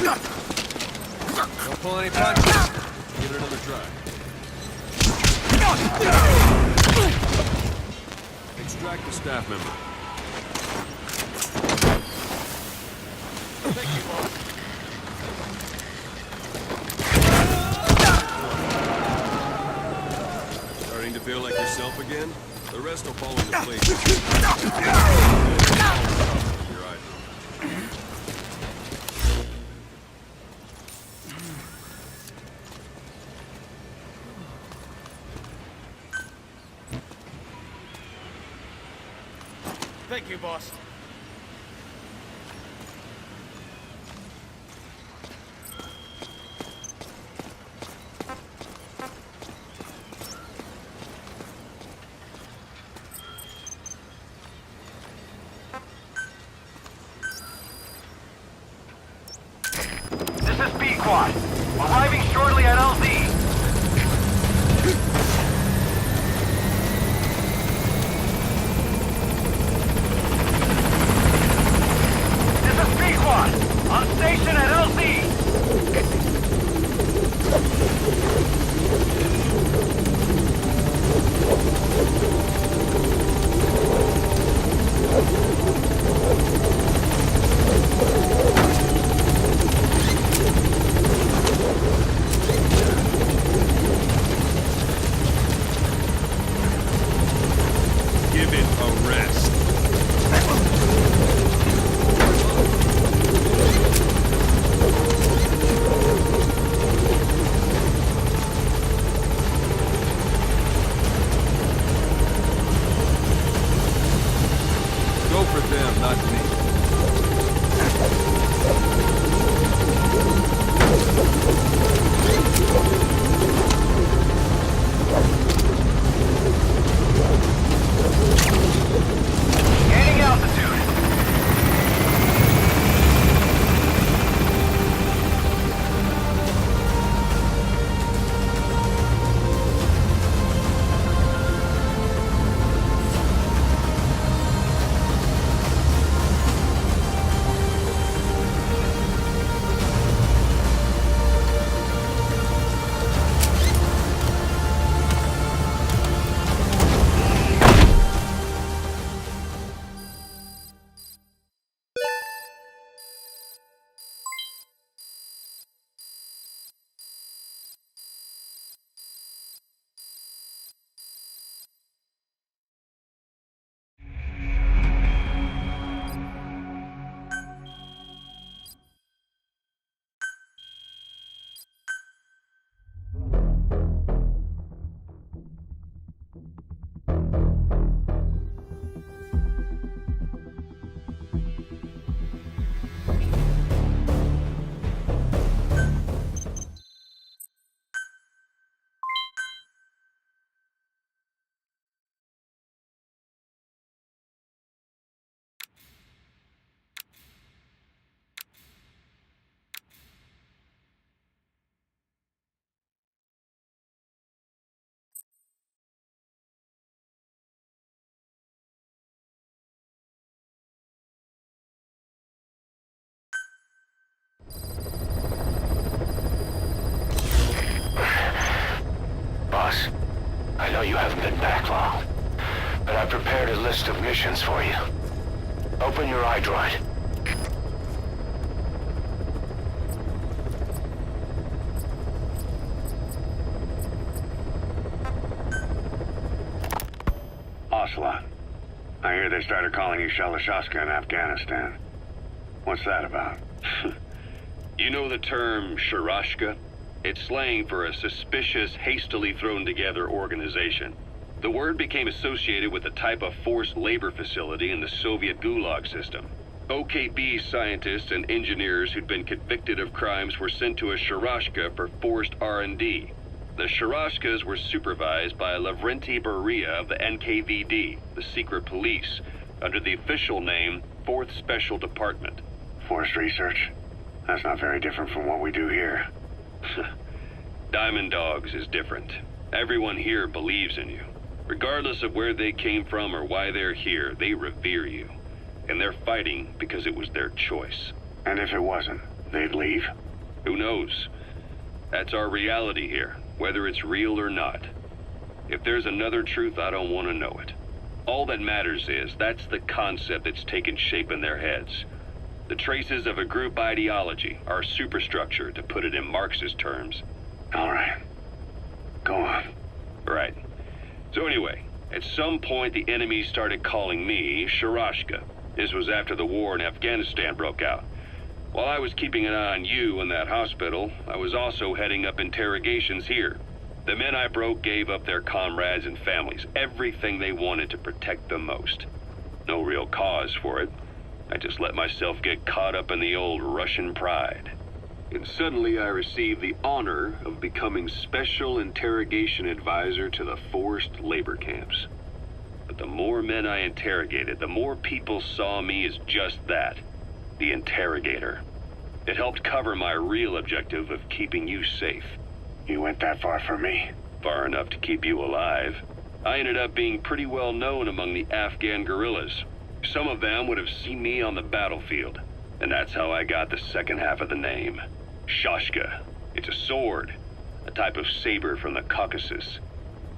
Don't pull any punches. Give it another try. Extract the staff member. Thank you, boss. Starting to feel like yourself again? The rest will fall into place. Your eyes. Thank you, boss. This is B-Quad. Arriving shortly at LZ. This is B-Quad. On station at LZ. Give it a rest. Go for them, not me. Gaining altitude. Boss, I know you haven't been back long, but I've prepared a list of missions for you. Open your iDroid. Ocelot. I hear they started calling you Shalashaska in Afghanistan. What's that about? You know the term Sharashka? It's slang for a suspicious, hastily thrown together organization. The word became associated with a type of forced labor facility in the Soviet Gulag system. OKB scientists and engineers who'd been convicted of crimes were sent to a Sharashka for forced R&D. The Sharashkas were supervised by Lavrenti Beria of the NKVD, the secret police, under the official name 4th Special Department. Forced research? That's not very different from what we do here. Diamond Dogs is different. Everyone here believes in you. Regardless of where they came from or why they're here, they revere you. And they're fighting because it was their choice. And if it wasn't? they'd leave? Who knows? That's our reality here, whether it's real or not. If there's another truth, I don't want to know it. All that matters is that's the concept that's taken shape in their heads. The traces of a group ideology, our superstructure, to put it in Marxist terms. All right. Go on. Right. So anyway, at some point the enemy started calling me Sharashka. This was after the war in Afghanistan broke out. While I was keeping an eye on you in that hospital, I was also heading up interrogations here. The men I broke gave up their comrades and families, everything they wanted to protect them most. No real cause for it. I just let myself get caught up in the old Russian pride. And suddenly I received the honor of becoming Special Interrogation Advisor to the forced labor camps. But the more men I interrogated, the more people saw me as just that, the interrogator. It helped cover my real objective of keeping you safe. You went that far for me? Far enough to keep you alive. I ended up being pretty well known among the Afghan guerrillas. Some of them would have seen me on the battlefield, and that's how I got the second half of the name. Shashka. It's a sword, a type of saber from the Caucasus.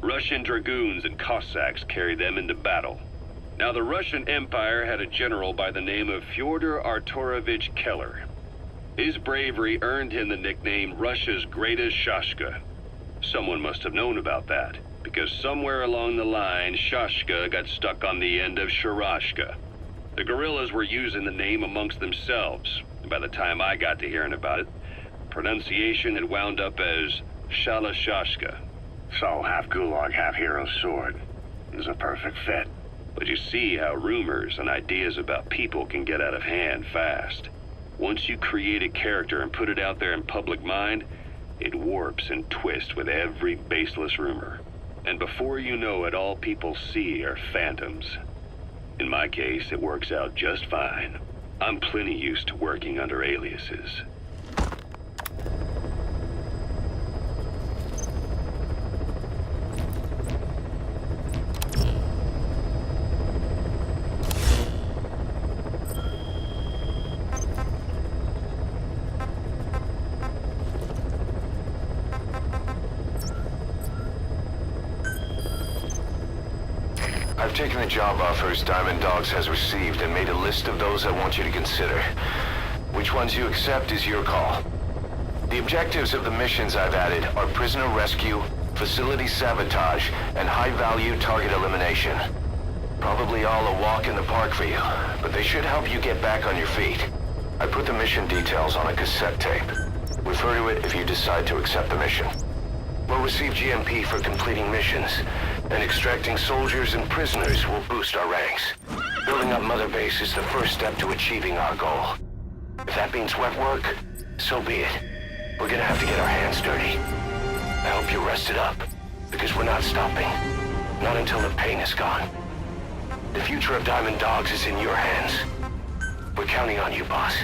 Russian dragoons and Cossacks carried them into battle. Now, the Russian Empire had a general by the name of Fyodor Arturovich Keller. His bravery earned him the nickname Russia's Greatest Shashka. Someone must have known about that, because somewhere along the line, Shashka got stuck on the end of Sharashka. The guerrillas were using the name amongst themselves, and by the time I got to hearing about it, pronunciation had wound up as Shalashashka. So, half Gulag, half Hero Sword. Is a perfect fit. But you see how rumors and ideas about people can get out of hand fast. Once you create a character and put it out there in public mind, it warps and twists with every baseless rumor. And before you know it, all people see are phantoms. In my case, it works out just fine. I'm plenty used to working under aliases. I've taken the job offers Diamond Dogs has received and made a list of those I want you to consider. Which ones you accept is your call. The objectives of the missions I've added are prisoner rescue, facility sabotage, and high-value target elimination. Probably all a walk in the park for you, but they should help you get back on your feet. I put the mission details on a cassette tape. Refer to it if you decide to accept the mission. We'll receive GMP for completing missions, and extracting soldiers and prisoners will boost our ranks. Building up Mother Base is the first step to achieving our goal. If that means wet work, so be it. We're gonna have to get our hands dirty. I hope you're rested up, because we're not stopping. Not until the pain is gone. The future of Diamond Dogs is in your hands. We're counting on you, boss.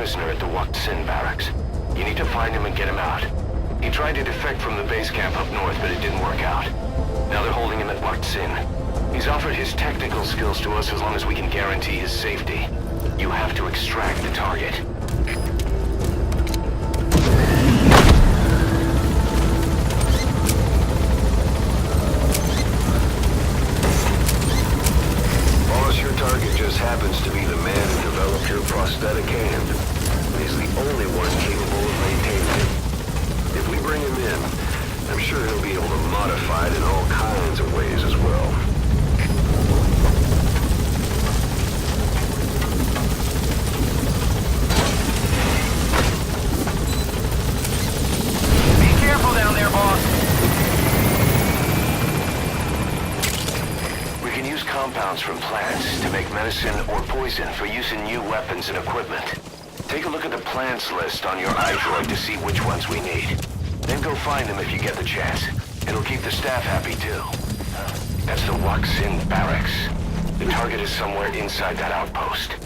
prisoner at the Wak Sin barracks. You need to find him and get him out. He tried to defect from the base camp up north, but it didn't work out. Now they're holding him at Wak Sin. He's offered his technical skills to us as long as we can guarantee his safety. You have to extract the target. Boss, your target just happens to be the man who developed your prosthetic hand. He's the only one capable of maintaining it. If we bring him in, I'm sure he'll be able to modify it in all kinds of ways as well. Be careful down there, boss. We can use compounds from plants to make medicine or poison for use in new weapons and equipment. Take a look at the plants list on your iDroid to see which ones we need. Then go find them if you get the chance. It'll keep the staff happy too. That's the Wak Sin barracks. The target is somewhere inside that outpost.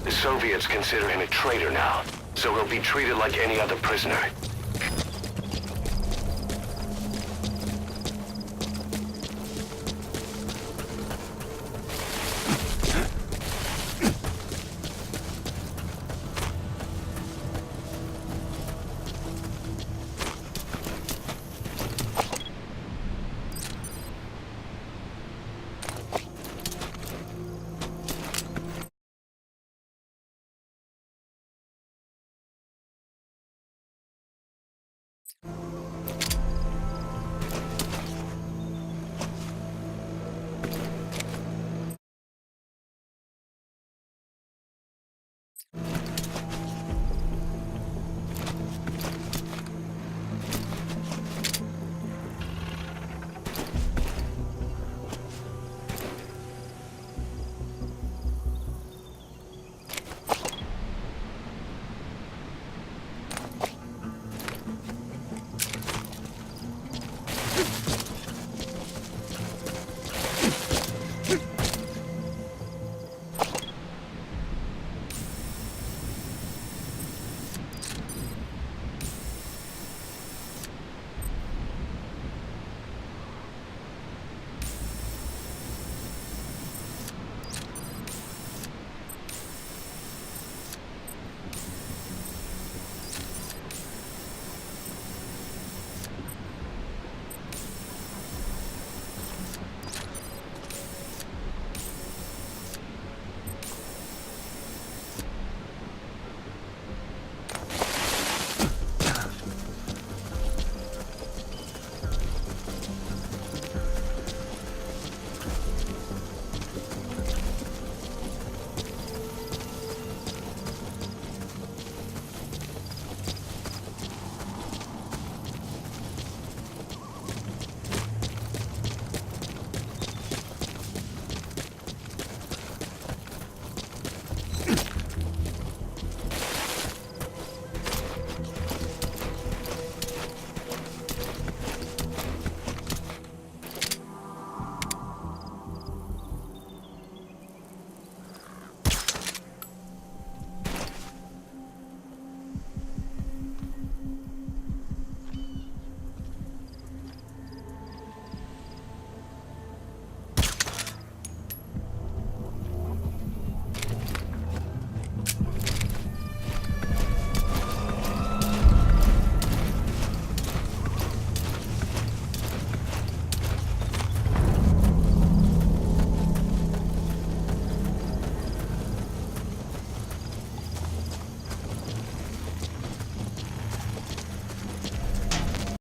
The Soviets consider him a traitor now, so he'll be treated like any other prisoner.